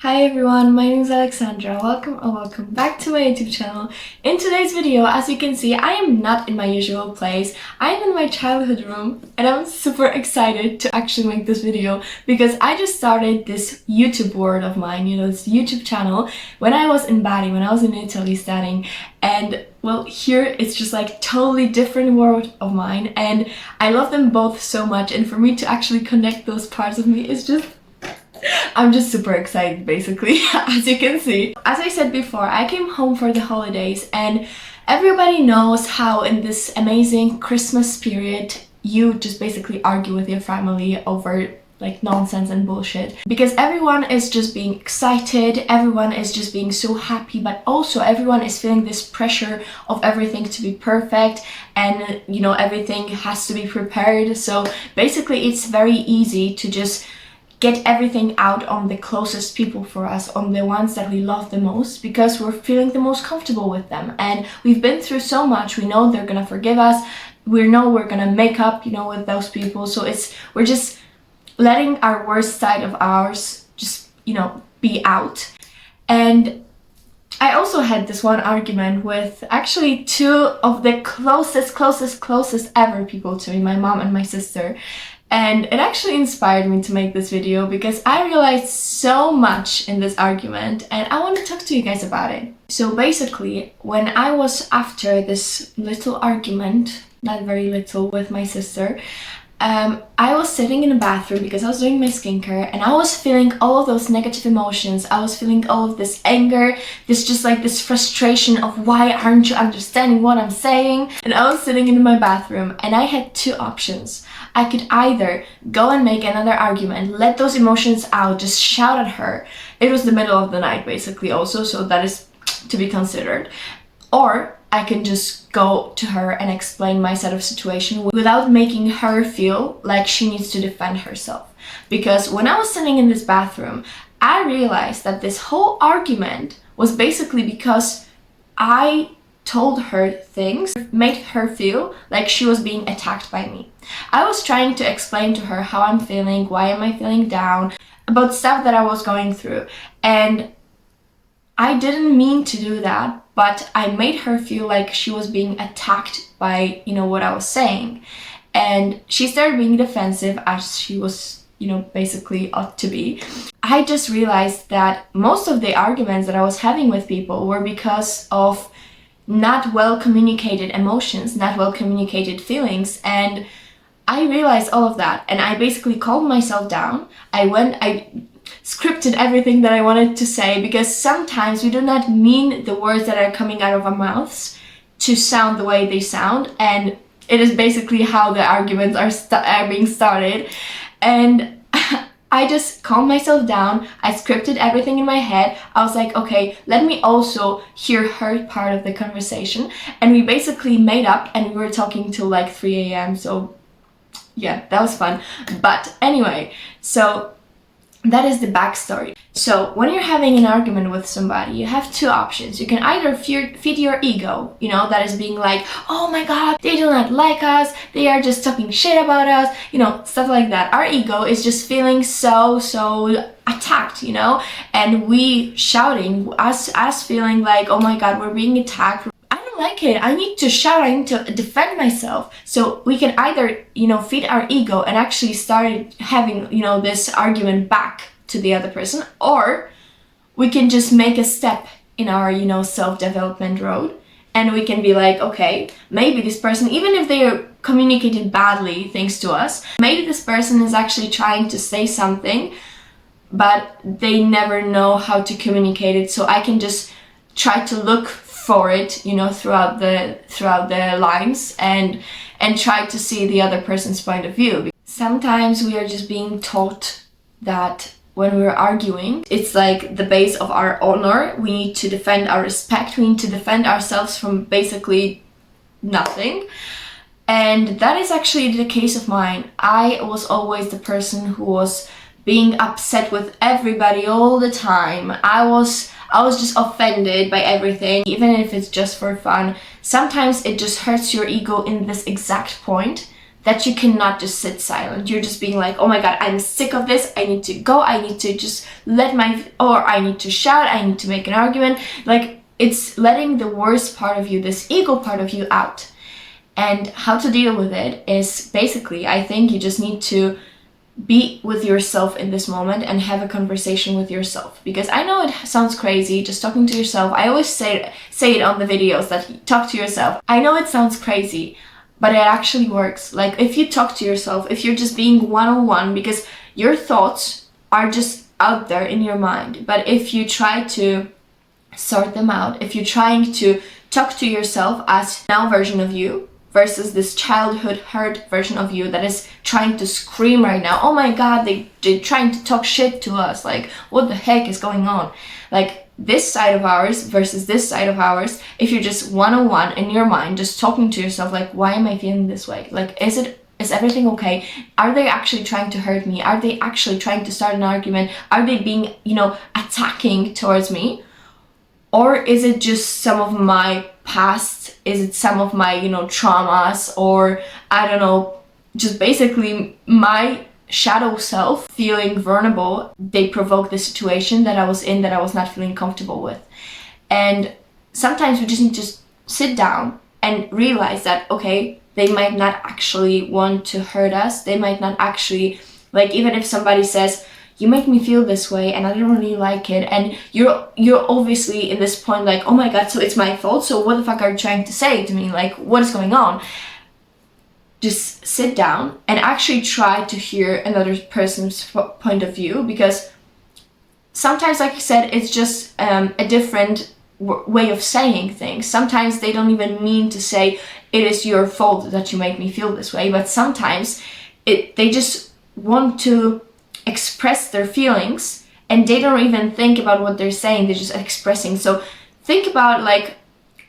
Hi everyone, my name is Alexandra. Welcome back to my YouTube channel. In today's video, as you can see, I am not in my usual place. I am in my childhood room and I'm super excited to actually make this video because I just started this YouTube world of mine, this YouTube channel when I was in Bari, when I was in Italy studying. And well, here it's just like totally different world of mine and I love them both so much, and for me to actually connect those parts of me is I'm just super excited, basically, as you can see. As I said before, I came home for the holidays and everybody knows how in this amazing Christmas period you just basically argue with your family over like nonsense and bullshit, because everyone is just being excited, everyone is just being so happy, but also everyone is feeling this pressure of everything to be perfect and everything has to be prepared. So basically it's very easy to just get everything out on the closest people for us, on the ones that we love the most, because we're feeling the most comfortable with them. And we've been through so much, we know they're gonna forgive us, we know we're gonna make up, with those people. So we're just letting our worst side of ours just, be out. And I also had this one argument with actually two of the closest ever people to me, my mom and my sister. And it actually inspired me to make this video because I realized so much in this argument and I want to talk to you guys about it. So basically, when I was after this little argument, not very little, with my sister, I was sitting in the bathroom because I was doing my skincare and I was feeling all of those negative emotions. I was feeling all of this anger, this frustration of why aren't you understanding what I'm saying? And I was sitting in my bathroom and I had two options. I could either go and make another argument, let those emotions out, just shout at her. It was the middle of the night basically also, so that is to be considered. Or I can just go to her and explain my side of situation without making her feel like she needs to defend herself. Because when I was sitting in this bathroom, I realized that this whole argument was basically because I told her things, made her feel like she was being attacked by me. I was trying to explain to her how I'm feeling, why am I feeling down, about stuff that I was going through. And I didn't mean to do that, but I made her feel like she was being attacked by, what I was saying. And she started being defensive, as she was, basically ought to be. I just realized that most of the arguments that I was having with people were because of not well communicated emotions, not well communicated feelings. And I realized all of that and I basically calmed myself down. I scripted everything that I wanted to say, because sometimes we do not mean the words that are coming out of our mouths to sound the way they sound, and it is basically how the arguments are being started. And I just calmed myself down, I scripted everything in my head. I was like, okay, let me also hear her part of the conversation. And we basically made up and we were talking till like 3 a.m. So yeah, that was fun. But anyway, so that is the backstory. So when you're having an argument with somebody, you have two options. You can either feed your ego, that is being like, oh my god, they do not like us, they are just talking shit about us, stuff like that. Our ego is just feeling so attacked, and we shouting, us feeling like, oh my god, we're being attacked. I don't like it, I need to shout, I need to defend myself. So we can either, feed our ego and actually start having, this argument back to the other person, or we can just make a step in our, self-development road, and we can be like, okay, maybe this person, even if they are communicated badly things to us, maybe this person is actually trying to say something, but they never know how to communicate it. So I can just try to look for it, throughout the lines and try to see the other person's point of view. Sometimes we are just being taught that when we're arguing, it's like the base of our honor. We need to defend our respect. We need to defend ourselves from basically nothing. And that is actually the case of mine. I was always the person who was being upset with everybody all the time. I was just offended by everything, even if it's just for fun. Sometimes it just hurts your ego in this exact point that you cannot just sit silent. You're just being like, oh my god, I'm sick of this, I need to go, I need to just or I need to shout, I need to make an argument. Like, it's letting the worst part of you, this ego part of you, out. And how to deal with it is basically, I think you just need to be with yourself in this moment and have a conversation with yourself. Because I know it sounds crazy just talking to yourself. I always say it on the videos that you talk to yourself. I know it sounds crazy, but it actually works. Like, if you talk to yourself, if you're just being one-on-one, because your thoughts are just out there in your mind. But if you try to sort them out, if you're trying to talk to yourself as now version of you, versus this childhood hurt version of you that is trying to scream right now, oh my god, they're trying to talk shit to us, like, what the heck is going on? Like, this side of ours versus this side of ours, if you're just one-on-one in your mind, just talking to yourself, like, why am I feeling this way? Like, is everything okay? Are they actually trying to hurt me? Are they actually trying to start an argument? Are they being, attacking towards me? Or is it just some of my past? Is it some of my, traumas? Or, I don't know, just basically my shadow self feeling vulnerable. They provoked the situation that I was in, that I was not feeling comfortable with. And sometimes we just need to just sit down and realize that, okay, they might not actually want to hurt us. They might not actually, like, even if somebody says, you make me feel this way and I don't really like it, and you're obviously in this point like, oh my god, so it's my fault, so what the fuck are you trying to say to me? Like, what is going on? Just sit down and actually try to hear another person's point of view, because sometimes, like I said, it's just a different way of saying things. Sometimes they don't even mean to say it is your fault that you make me feel this way, but sometimes they just want to express their feelings and they don't even think about what they're saying, they're just expressing. So think about like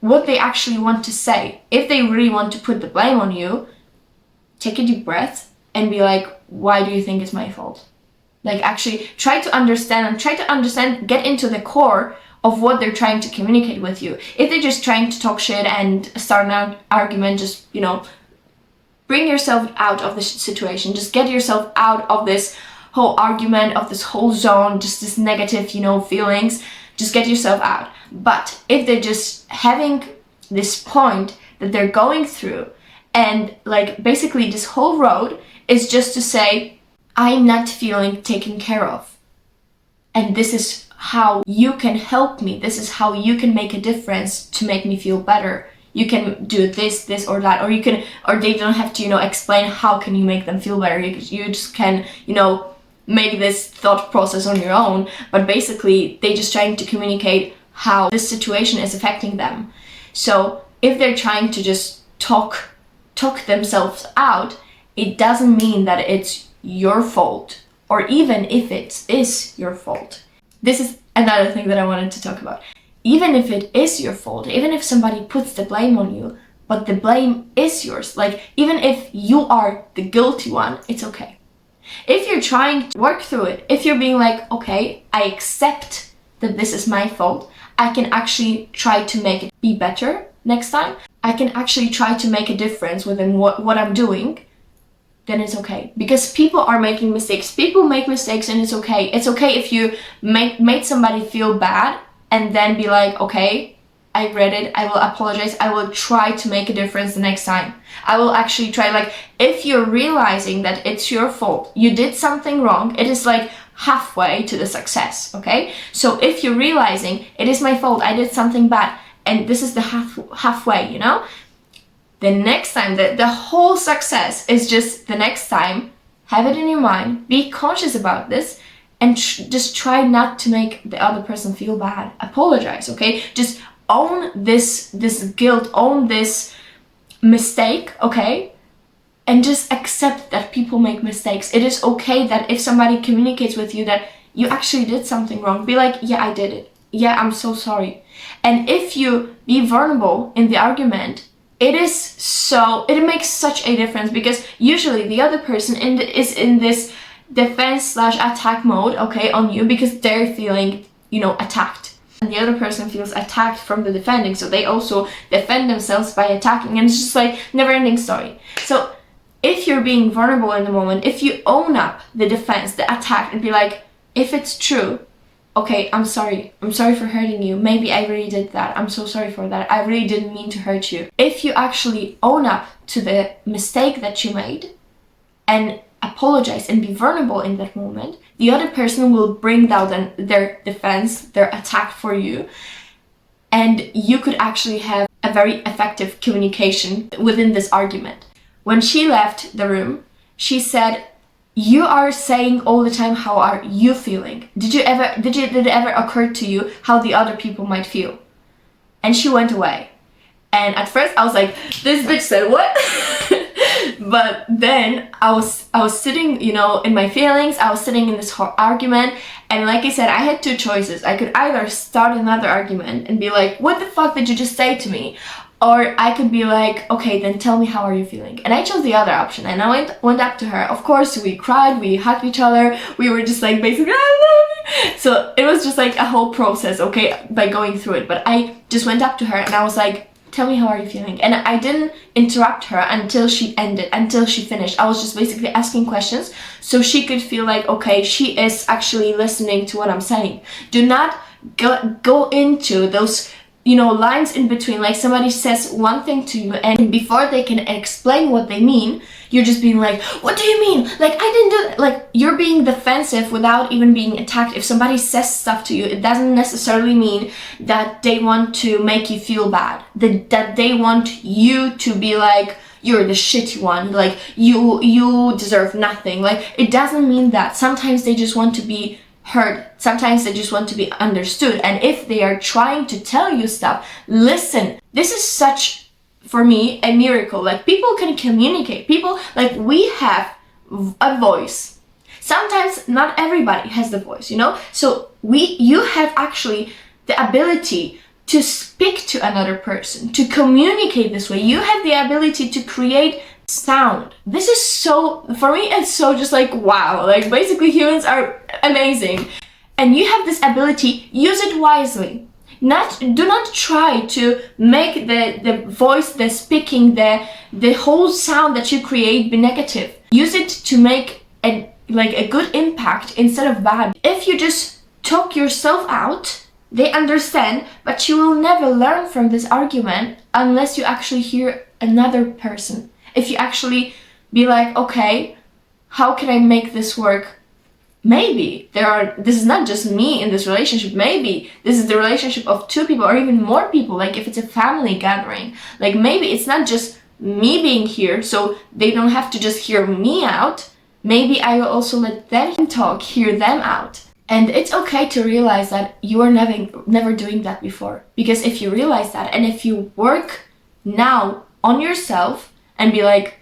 what they actually want to say. If they really want to put the blame on you, take a deep breath and be like, why do you think it's my fault? Like, actually try to understand, get into the core of what they're trying to communicate with you. If they're just trying to talk shit and start an argument, just, bring yourself out of the situation. Just get yourself out of this whole argument, of this whole zone, just this negative, feelings. Just get yourself out. But if they're just having this point that they're going through, and like basically this whole road is just to say, I'm not feeling taken care of. And this is how you can help me. This is how you can make a difference to make me feel better. You can do this or that, or they don't have to, explain how can you make them feel better. You just can, make this thought process on your own. But basically, they just trying to communicate how this situation is affecting them. So if they're trying to just talk themselves out, it doesn't mean that it's your fault, or even if it is your fault. This is another thing that I wanted to talk about. Even if it is your fault, even if somebody puts the blame on you, but the blame is yours, like even if you are the guilty one, it's okay. If you're trying to work through it, if you're being like, okay, I accept that this is my fault, I can actually try to make it be better next time, I can actually try to make a difference within what I'm doing, then it's okay. Because people are making mistakes. People make mistakes and it's okay. It's okay if you made somebody feel bad and then be like, okay, I read it, I will apologize, I will try to make a difference the next time. I will actually try, like, if you're realizing that it's your fault, you did something wrong, it is like halfway to the success, okay? So if you're realizing it is my fault, I did something bad, and this is the halfway, the next time, the whole success is just the next time, have it in your mind, be conscious about this, and just try not to make the other person feel bad. Apologize, okay? Just own this guilt, own this mistake, okay? And just accept that people make mistakes. It is okay that if somebody communicates with you that you actually did something wrong, be like, yeah, I did it. Yeah, I'm so sorry. And if you be vulnerable in the argument, it makes such a difference, because usually the other person is in this defense/attack mode, okay, on you, because they're feeling, attacked. And the other person feels attacked from the defending, so they also defend themselves by attacking, and it's just like never-ending story. So if you're being vulnerable in the moment, if you own up the defense, the attack, and be like, if it's true, okay, I'm sorry for hurting you, maybe I really did that, I'm so sorry for that, I really didn't mean to hurt you. If you actually own up to the mistake that you made and apologize and be vulnerable in that moment, the other person will bring down their defense, their attack for you, and you could actually have a very effective communication within this argument. When she left the room, she said, you are saying all the time, how are you feeling? Did it ever occur to you how the other people might feel? And she went away. And at first I was like, this bitch said what? But then I was sitting, you know, in my feelings. I was sitting in this whole argument, and like I said, I had two choices. I could either start another argument and be like, what the fuck did you just say to me? Or I could be like, okay, then tell me, how are you feeling? And I chose the other option, and I went up to her. Of course, we cried, we hugged each other, we were just like basically, I love you. So it was just like a whole process, okay, by going through it. But I just went up to her and I was like, tell me, how are you feeling? And I didn't interrupt her until she ended, until she finished. I was just basically asking questions so she could feel like, okay, she is actually listening to what I'm saying. Do not go into those, you know, lines in between. Like somebody says one thing to you, and before they can explain what they mean, you're just being like, what do you mean? Like, I didn't do that. Like, you're being defensive without even being attacked. If somebody says stuff to you, it doesn't necessarily mean that they want to make you feel bad, that they want you to be like, you're the shitty one, like you deserve nothing. Like, it doesn't mean that. Sometimes they just want to be heard. Sometimes they just want to be understood. And if they are trying to tell you stuff, listen. This is such, for me, a miracle. Like, people can communicate. People, like, we have a voice. Sometimes not everybody has the voice, you know? So you have actually the ability to speak to another person, to communicate this way. You have the ability to create sound. This is so, for me, it's so just like, wow. Like, basically humans are amazing. And you have this ability, use it wisely. Do not try to make the voice, the speaking, the whole sound that you create be negative. Use it to make a good impact instead of bad. If you just talk yourself out, they understand, but you will never learn from this argument unless you actually hear another person. If you actually be like, okay, how can I make this work? Maybe this is not just me in this relationship. Maybe this is the relationship of two people or even more people. Like, if it's a family gathering, like, maybe it's not just me being here, so they don't have to just hear me out. Maybe I will also let them talk, hear them out. And it's okay to realize that you are never doing that before. Because if you realize that, and if you work now on yourself and be like,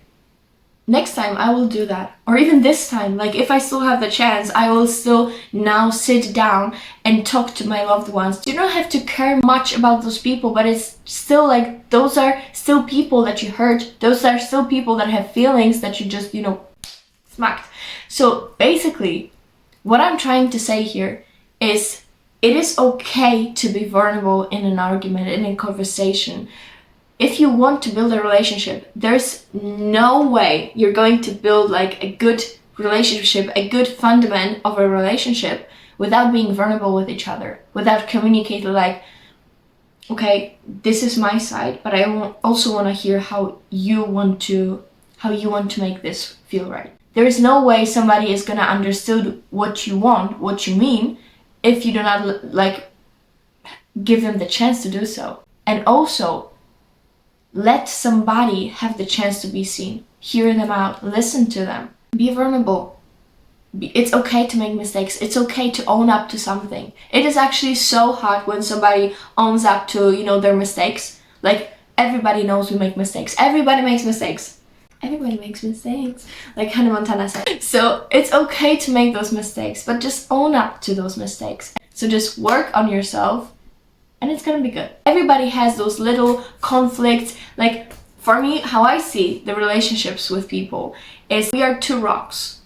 next time I will do that. Or even this time, like, if I still have the chance, I will still now sit down and talk to my loved ones. You don't have to care much about those people, but it's still like, those are still people that you hurt. Those are still people that have feelings that you just, you know, smacked. So basically, what I'm trying to say here is, it is okay to be vulnerable in an argument, in a conversation. If you want to build a relationship, there's no way you're going to build like a good relationship, a good fundament of a relationship without being vulnerable with each other, without communicating like, okay, this is my side, but I also want to hear how you want to make this feel right. There is no way somebody is gonna understand what you want, what you mean, if you do not like give them the chance to do so. And also, let somebody have the chance to be seen. Hear them out, listen to them. Be vulnerable. It's okay to make mistakes. It's okay to own up to something. It is actually so hard when somebody owns up to, you know, their mistakes. Like, everybody knows we make mistakes. Everybody makes mistakes. Everybody makes mistakes, like Hannah Montana said. So it's okay to make those mistakes, but just own up to those mistakes. So just work on yourself, and it's gonna be good. Everybody has those little conflicts. Like, for me, how I see the relationships with people is, we are two rocks.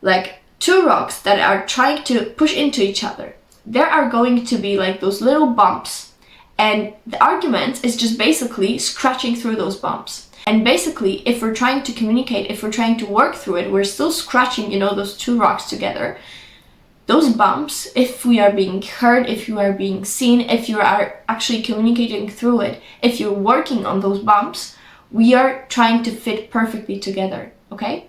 Like, two rocks that are trying to push into each other. There are going to be like those little bumps, and the argument is just basically scratching through those bumps. And basically, if we're trying to communicate, if we're trying to work through it, we're still scratching, you know, those two rocks together. Those bumps, if we are being heard, if you are being seen, if you are actually communicating through it, if you're working on those bumps, we are trying to fit perfectly together, okay?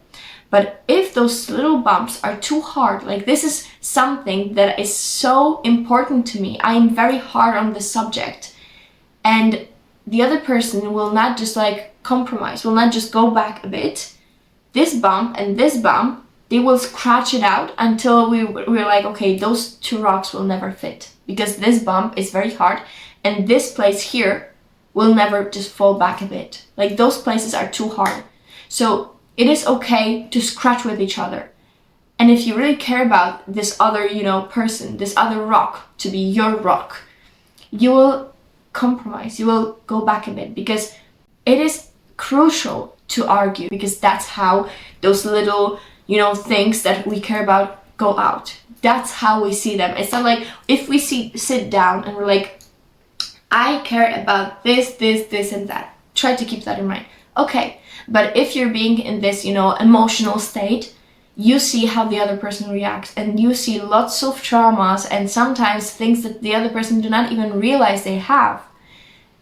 But if those little bumps are too hard, like this is something that is so important to me, I am very hard on this subject, and the other person will not just like compromise, will not just go back a bit, this bump and this bump, they will scratch it out until we're like, okay, those two rocks will never fit because this bump is very hard and this place here will never just fall back a bit. Like those places are too hard. So it is okay to scratch with each other. And if you really care about this other, you know, person, this other rock to be your rock, you will compromise, you will go back a bit, because it is crucial to argue, because that's how those little, you know, things that we care about go out. That's how we see them. It's not like if we sit down and we're like, I care about this, this, this, and that. Try to keep that in mind. Okay, but if you're being in this, you know, emotional state, you see how the other person reacts, and you see lots of traumas and sometimes things that the other person do not even realize they have.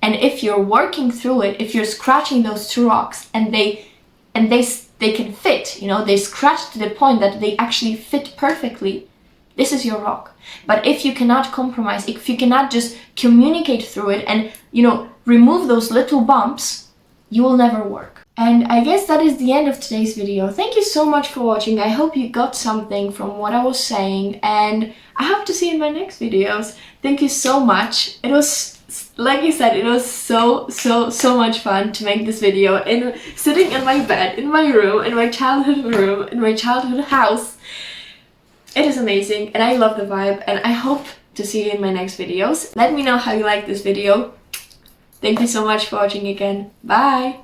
And if you're working through it, if you're scratching those two rocks and they can fit, you know, they scratch to the point that they actually fit perfectly, this is your rock. But if you cannot compromise, if you cannot just communicate through it and, you know, remove those little bumps, you will never work. And I guess that is the end of today's video. Thank you so much for watching. I hope you got something from what I was saying, and I hope to see you in my next videos. Thank you so much. It was, like I said, it was so much fun to make this video, sitting in my bed, in my room, in my childhood house. It is amazing and I love the vibe, and I hope to see you in my next videos. Let me know how you like this video. Thank you so much for watching again. Bye!